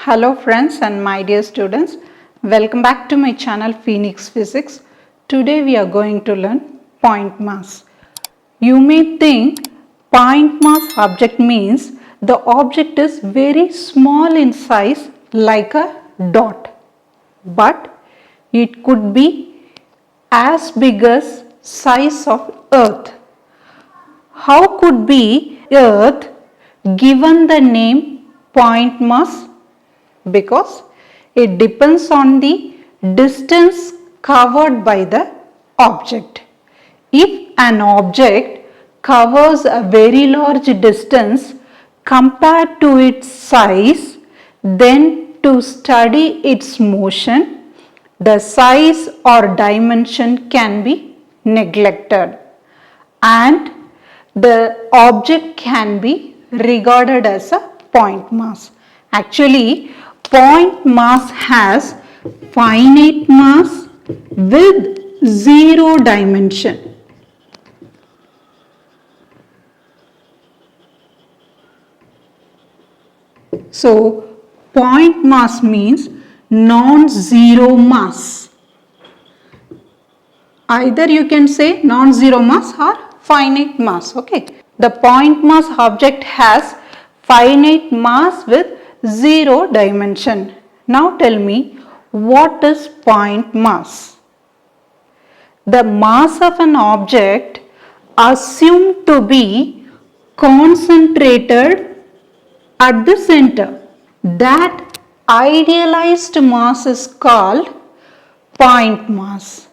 Hello friends and my dear students, welcome back to my channel Phoenix Physics. Today we are going to learn point mass. You may think point mass object means the object is very small in size like a dot, but it could be as big as size of earth. How could be earth given the name point mass? Because it depends on the distance covered by the object. If an object covers a very large distance compared to its size, then to study its motion, the size or dimension can be neglected and the object can be regarded as a point mass. Actually, point mass has finite mass with zero dimension. So, point mass means non-zero mass. Either you can say non-zero mass or finite mass. Okay. The point mass object has finite mass with zero dimension. Now tell me, what is point mass? The mass of an object assumed to be concentrated at the center. That idealized mass is called point mass.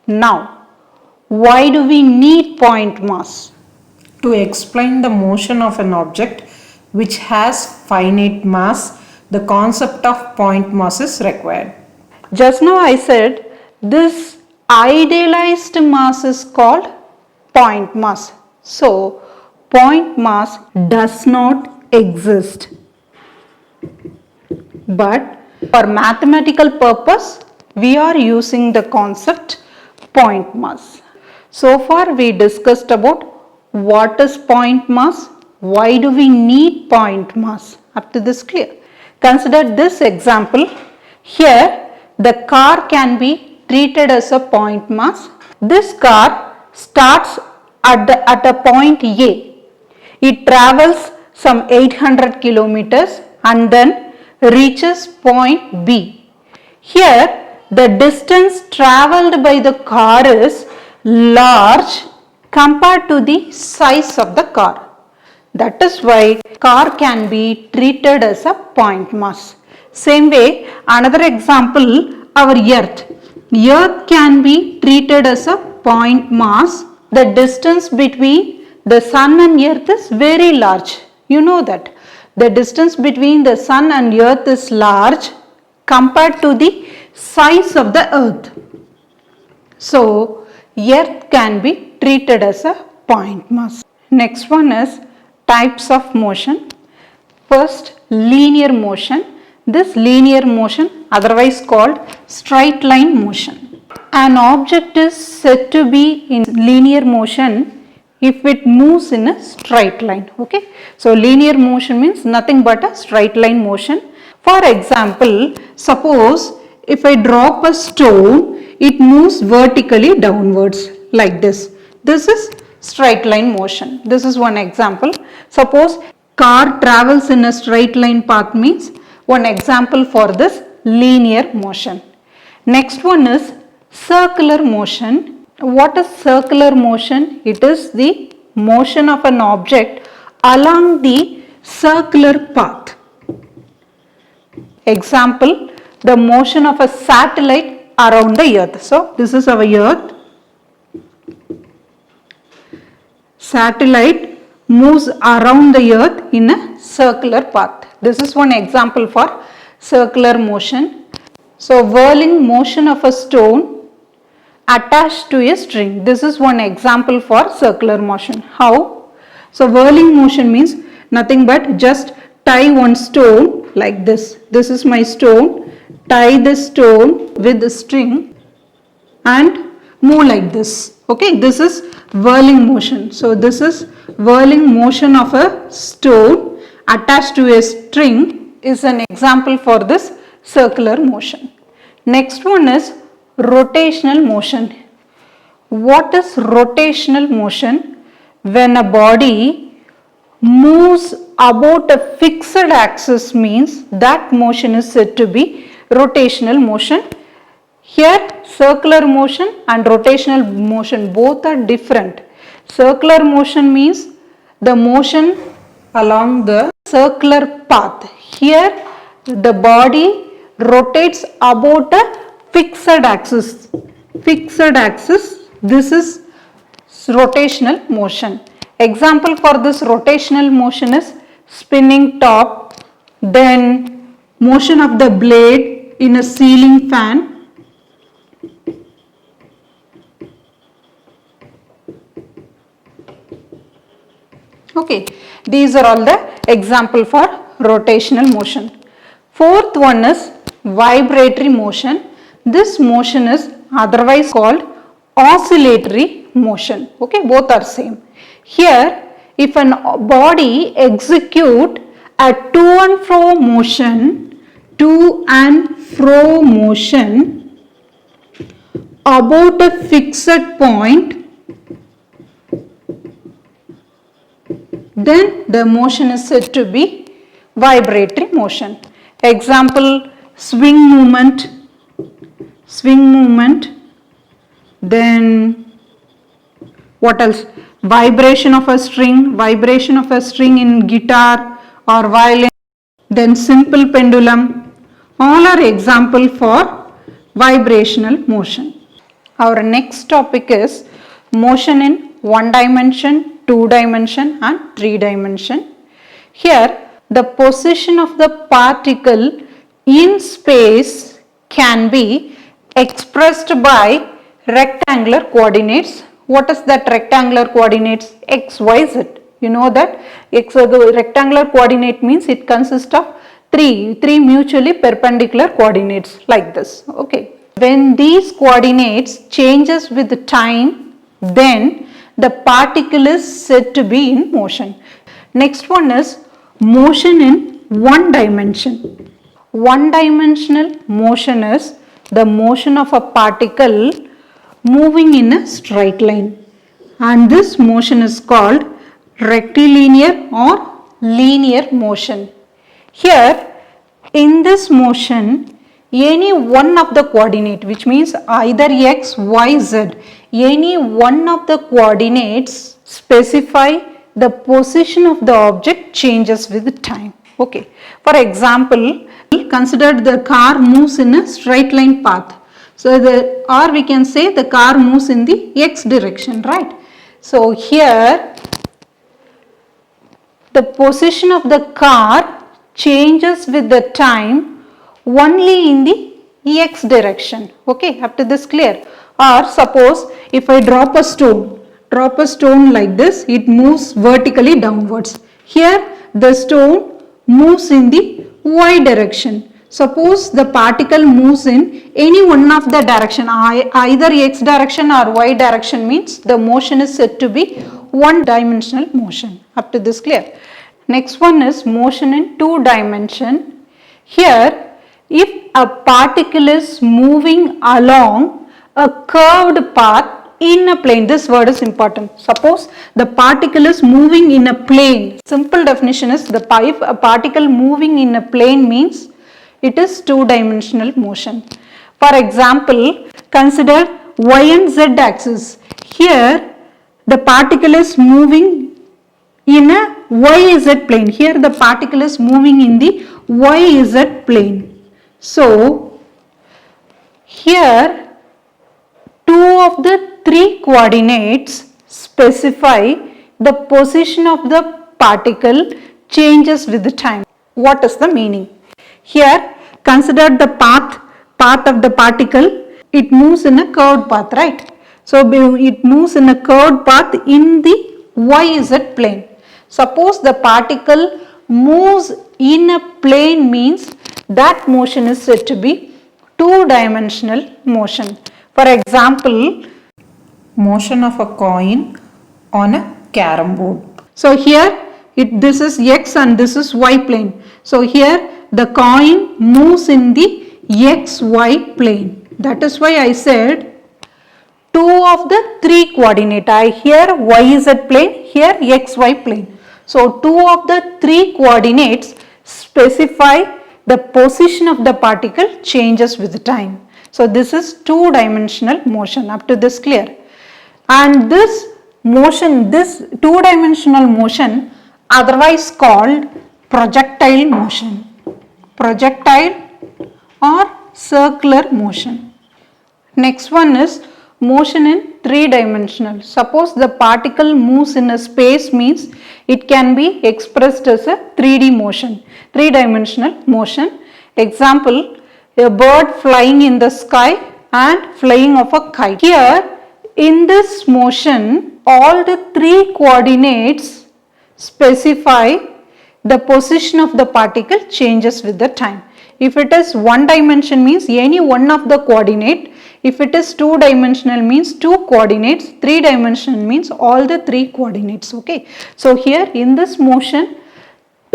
Now, why do we need point mass? To explain the motion of an object which has finite mass, the concept of point mass is required. Just now I said this idealized mass is called point mass. So, point mass does not exist. But for mathematical purpose, we are using the concept point mass. So far we discussed about what is point mass, why do we need point mass? Up to this clear? Consider this example. Here the car can be treated as a point mass. This car starts at a point A. It travels some 800 kilometers and then reaches point B. Here the distance travelled by the car is large compared to the size of the car. That is why car can be treated as a point mass. Same way, another example, our earth. Earth can be treated as a point mass. The distance between the sun and earth is very large. You know that. The distance between the sun and earth is large compared to the size of the earth. So, earth can be treated as a point mass. Next one is types of motion. First, linear motion. This linear motion, otherwise called straight line motion. An object is said to be in linear motion if it moves in a straight line. Okay. So, linear motion means nothing but a straight line motion. For example, suppose if I drop a stone, it moves vertically downwards like this. This is straight line motion. This is one example. Suppose car travels in a straight line path means one example for this linear motion. Next one is circular motion. What is circular motion? It is the motion of an object along the circular path. Example, the motion of a satellite around the earth. So, this is our earth. Satellite moves around the earth in a circular path. This is one example for circular motion. So, whirling motion of a stone attached to a string. This is one example for circular motion. How? So, whirling motion means nothing but just tie one stone like this. This is my stone. Tie the stone with the string and move like this. Okay, this is whirling motion. So, this is whirling motion of a stone attached to a string is an example for this circular motion. Next one is rotational motion. What is rotational motion? When a body moves about a fixed axis means that motion is said to be rotational motion. Here circular motion and rotational motion both are different. Circular motion means the motion Along the circular path. Here the body rotates about a fixed axis. Fixed axis, this is rotational motion. Example for this rotational motion is spinning top, then motion of the blade in a ceiling fan. Okay, these are all the example for rotational motion. Fourth one is vibratory motion. This motion is otherwise called oscillatory motion. Okay, both are same. Here, if a body execute a to and fro motion about a fixed point, then the motion is said to be vibratory motion. Example, swing movement, then what else? Vibration of a string in guitar or violin, then simple pendulum, all are example for vibrational motion. Our next topic is motion in 1 dimension, 2 dimension and 3 dimension. Here the position of the particle in space can be expressed by rectangular coordinates. What is that rectangular coordinates? X, Y, Z. You know that the rectangular coordinate means it consists of three mutually perpendicular coordinates like this. Okay. When these coordinates changes with the time, then the particle is said to be in motion. Next one is motion in 1 dimension. 1 dimensional motion is the motion of a particle moving in a straight line, and this motion is called rectilinear or linear motion. Here in this motion, any one of the coordinate, which means either x, y, z, any one of the coordinates specify the position of the object changes with time. Okay. For example, consider the car moves in a straight line path. So or we can say the car moves in the x direction, right? So here the position of the car changes with the time only in the x direction. Okay, up to this clear? Or suppose if I drop a stone like this, it moves vertically downwards. Here the stone moves in the y direction. Suppose the particle moves in any one of the direction, either x direction or y direction, means the motion is said to be 1 dimensional motion. Up to this clear? Next one is motion in 2 dimension. Here, if a particle is moving along a curved path in a plane, this word is important. Suppose the particle is moving in a plane. Simple definition is if a particle moving in a plane means it is 2-dimensional motion. For example, consider y and z axis. Here the particle is moving in a YZ plane. Here the particle is moving in the YZ plane. So here 2 of the 3 coordinates specify the position of the particle changes with the time. What is the meaning? Here consider the path of the particle. It moves in a curved path, right? So it moves in a curved path in the YZ plane. Suppose the particle moves in a plane means that motion is said to be 2-dimensional motion. For example, motion of a coin on a carom board. So here this is x and this is y plane. So here the coin moves in the xy plane. That is why I said 2 of the 3 coordinate. Here yz plane, here xy plane. So 2 of the 3 coordinates specify the position of the particle changes with time. So this is 2-dimensional motion. Up to this clear? And this motion, this 2-dimensional motion, otherwise called projectile motion, projectile or circular motion. Next one is motion in 3-dimensional. Suppose the particle moves in a space, means it can be expressed as a 3D motion, 3-dimensional motion. Example, a bird flying in the sky and flying of a kite. Here in this motion, all the 3 coordinates specify the position of the particle changes with the time. If it is 1 dimension, means any one of the coordinate. If it is 2-dimensional, means 2 coordinates. 3-dimensional means all the 3 coordinates. Okay. So here in this motion,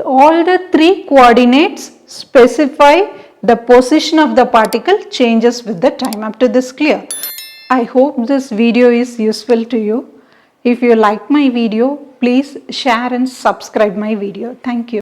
all the 3 coordinates specify the position of the particle changes with the time. Up to this clear? I hope this video is useful to you. If you like my video, please share and subscribe my video. Thank you.